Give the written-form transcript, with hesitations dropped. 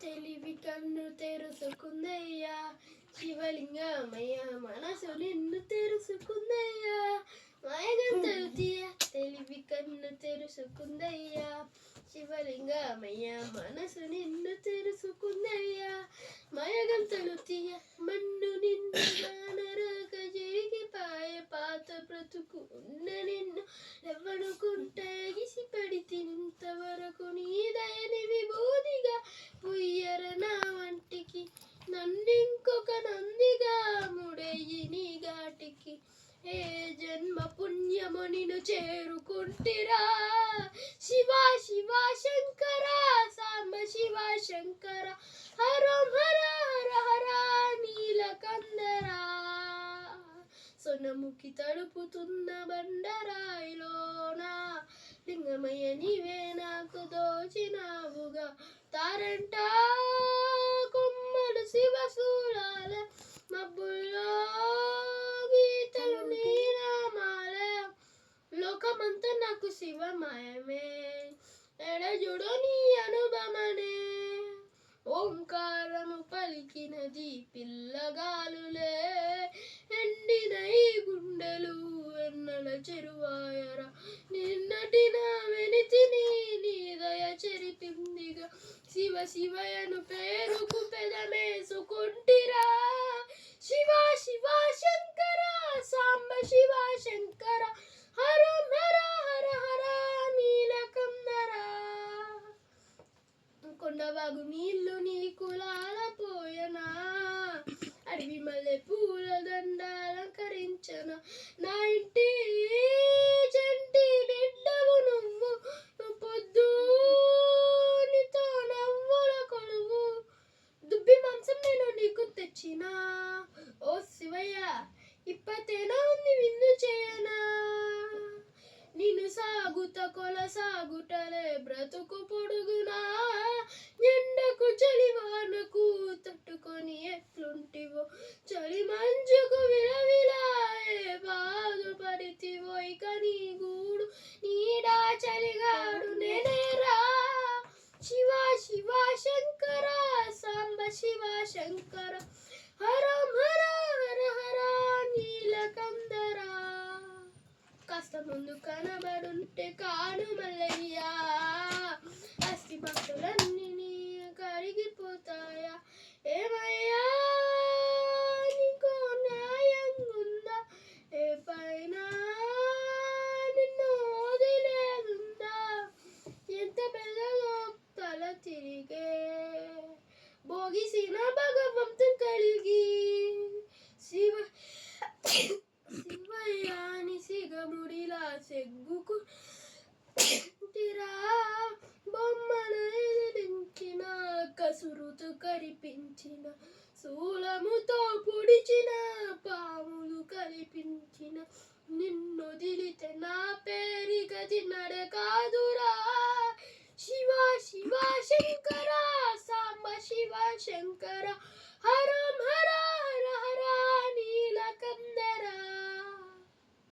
తెలివి కన్ను తెరుసుకుందయ్యా, శివలింగమయ్య మనసు నిన్ను తెరుసుకుందయ్యా, మాయగంతలు తీయ తెలివి కన్ను తెరుసుకుందయ్యా, శివలింగమయ్య మనసు నిన్ను తెరుసుకుందయ్యా, మాయగంతలు తీయ మన్ను నిన్ను నరక జరిగిపాయ పాత బ్రతుకు ఉన్న నిన్ను ఎవ్వనుకుంటే ఎగిసిపడి తింతవరకు నీ దయని విభూతిగా పుయ్యర నా వంటికి నన్నింకొక నందిగా ముడయ్యి నీ ఘాటికి ఏ జన్మ పుణ్యము నిన్ను చేరుకుంటిరా శివ శివ శంకర సాంబ శివ శంకర హరం హర హర హర నీలకందరా సొనముఖి తడుపుతున్న బండరాయిలోనా లింగమయ్య నీవే నాకు దోచినావుగా తారంట కొమ్మలు శివశూలాల మబ్బుల్లో గీతలు నీనామాల లోకమంతా నాకు శివమయమే ఎడజుడు నీ అనుభమనే ఓంకారము పలికినది పిల్లగాలులే ఎండిన ఈ గుండెలు ఎన్నెల చెరువాయరా నిన్నటి నా వెనితిని నీ దయ చెరిపిందిగా శివ శివయను పేరుకు పెదమేసుకుంటిరా శివ శివ శంకర సాంబ శివ శంకర హరం హర హర హర నీలకందరా కొండవాగు నీళ్లు నీ కులాల పోయనా అడవి మల్లె పూల దండాలంకరించన నా ఇంటి చంటి బిడ్డవు నువ్వు పొద్దు నీతో నవ్వుల కొలువు దుబ్బి మాంసం నేను నీకు తెచ్చినా ఓ శివయ్య ఇప్పతేనా ఉంది విందు చేయనా నిన్ను సాగుత కొలసాగుటలే బ్రతుకు పొడుగునా ఎండకు చలివానకు తట్టుకొని ఎట్లుంటివో చలి మంచుకు విలవిలాయే బాధపడితివో ఇక నీ గూడు నీడా చలిగాడు నేనేరా శివ శివ శంకర సాంబ శివ శంకర హరం హర హర హర నీలకందరా కాస్త ముందు కనబడుంటే కాను మల్లయ్యా అస్థి భక్తులన్నీ నీ కరిగిపోతాయా ఏమయ్యా నీకు న్యాయంగుందా ఏ పైన నిన్ను వదిలేదుందా ఎంత పెద్దదో తల తిరిగే భోగిసిన భగవంతు కలిగి శివ శివయాని సిగముడిలా సెగ్గుకు తిరా బొమ్మను ఎదిరించిన కసురుతు కరిపించిన శూలముతో పొడిచిన పాములు కరిపించిన నిన్నొదిలితే నా పేరి గది నడకాదురా శివ శివ శంకర సాంబ శివ శంకర హర